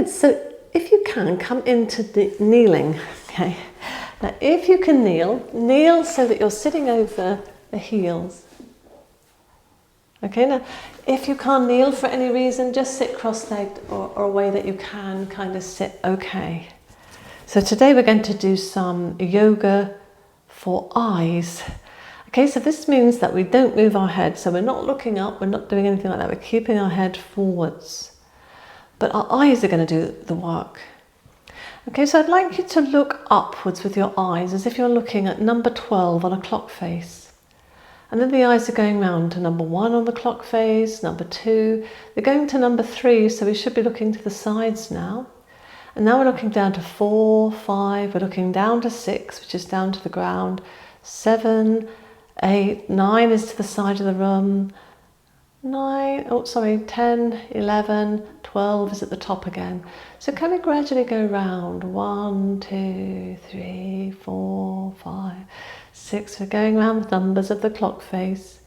Good, so if you can, come into the kneeling, okay? Now if you can kneel so that you're sitting over the heels. Okay, now if you can't kneel for any reason, just sit cross-legged or a way that you can kind of sit okay. So today we're going to do some yoga for eyes. Okay, so this means that we don't move our head, so we're not looking up, we're not doing anything like that, we're keeping our head forwards. But our eyes are going to do the work. Okay, so I'd like you to look upwards with your eyes as if you're looking at number 12 on a clock face. And then the eyes are going round to number 1 on the clock face, number 2. They're going to number 3, so we should be looking to the sides now. And now we're looking down to 4, 5, we're looking down to 6, which is down to the ground. 7, 8, 9 is to the side of the room. 10, 11, 12 is at the top again. So can we gradually go round? 1, 2, 3, 4, 5, 6. We're going round the numbers of the clock face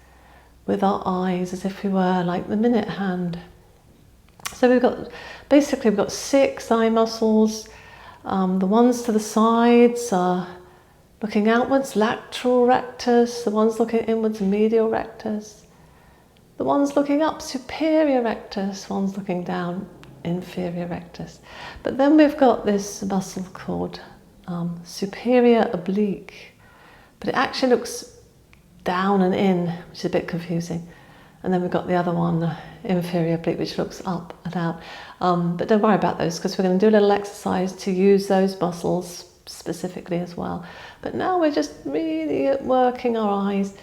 with our eyes as if we were like the minute hand. So we've got 6 eye muscles. The ones to the sides are looking outwards, lateral rectus. The ones looking inwards, medial rectus. The ones looking up, superior rectus. Ones looking down, inferior rectus. But then we've got this muscle called superior oblique. But it actually looks down and in, which is a bit confusing. And then we've got the other one, inferior oblique, which looks up and out. But don't worry about those, because we're going to do a little exercise to use those muscles specifically as well. But now we're just really working our eyes,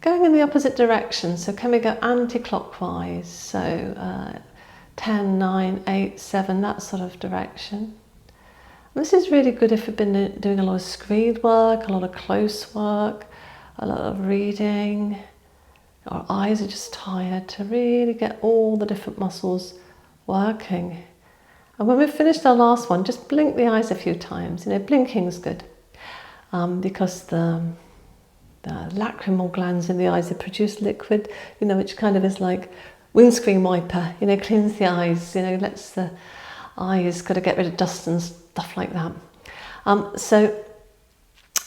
going in the opposite direction. So can we go anti-clockwise? So 10, 9, 8, 7, that sort of direction. And this is really good if you've been doing a lot of screen work, a lot of close work, a lot of reading. Our eyes are just tired to really get all the different muscles working. And when we've finished our last one, just blink the eyes a few times. Blinking is good because the lacrimal glands in the eyes, they produce liquid, which kind of is like windscreen wiper, cleans the eyes, lets the eyes got to get rid of dust and stuff like that. So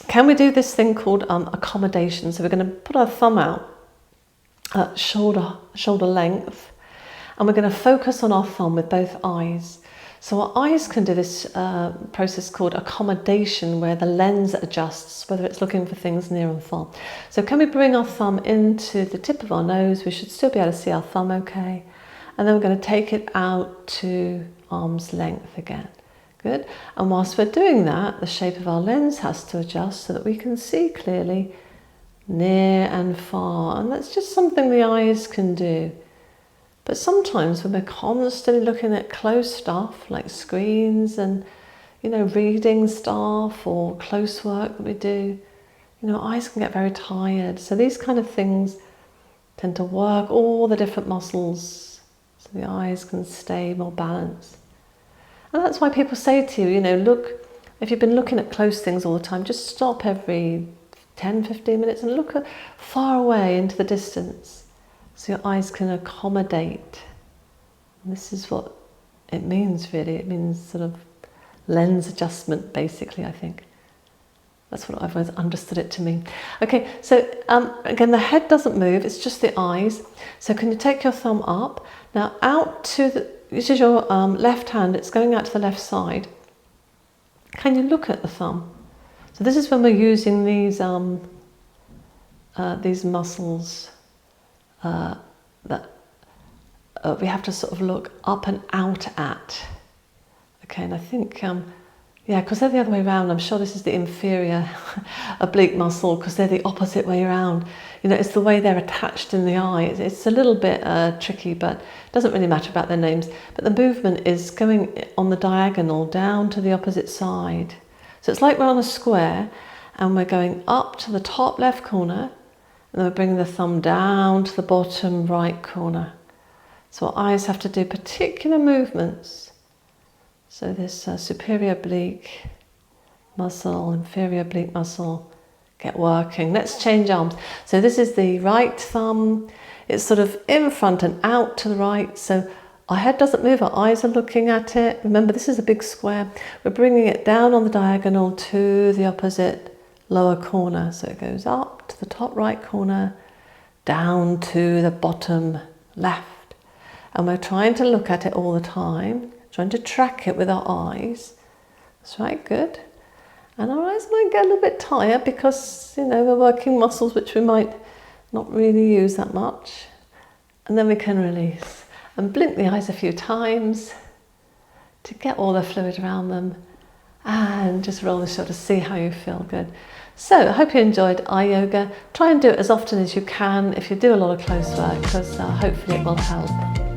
can we do this thing called accommodation? So we're going to put our thumb out at shoulder length, and we're going to focus on our thumb with both eyes. So our eyes can do this process called accommodation, where the lens adjusts, whether it's looking for things near or far. So can we bring our thumb into the tip of our nose? We should still be able to see our thumb okay. And then we're going to take it out to arm's length again. Good. And whilst we're doing that, the shape of our lens has to adjust so that we can see clearly near and far. And that's just something the eyes can do. But sometimes when we're constantly looking at close stuff like screens and, reading stuff or close work that we do, eyes can get very tired. So these kind of things tend to work all the different muscles so the eyes can stay more balanced. And that's why people say to you, look, if you've been looking at close things all the time, just stop every 10, 15 minutes and look far away into the distance so your eyes can accommodate. And this is what it means, really. It means sort of lens adjustment, basically, I think. That's what I've always understood it to mean. Okay, so again, the head doesn't move, it's just the eyes. So can you take your thumb up? Now out to this is your left hand, it's going out to the left side. Can you look at the thumb? So this is when we're using these muscles that we have to sort of look up and out at. Okay, and I think, because they're the other way around. I'm sure this is the inferior oblique muscle because they're the opposite way around. It's the way they're attached in the eye. It's a little bit tricky, but it doesn't really matter about their names. But the movement is going on the diagonal down to the opposite side. So it's like we're on a square and we're going up to the top left corner and then we're bringing the thumb down to the bottom right corner. So our eyes have to do particular movements. So this superior oblique muscle, inferior oblique muscle, get working. Let's change arms. So this is the right thumb. It's sort of in front and out to the right. So Our head doesn't move, our eyes are looking at it. Remember, this is a big square. We're bringing it down on the diagonal to the opposite lower corner. So it goes up to the top right corner, down to the bottom left. And we're trying to look at it all the time, trying to track it with our eyes. That's right, good. And our eyes might get a little bit tired because, you know, we're working muscles which we might not really use that much. And then we can release. And blink the eyes a few times to get all the fluid around them. And just roll the shoulders, see how you feel. Good. So I hope you enjoyed eye yoga. Try and do it as often as you can if you do a lot of close work, because hopefully it will help.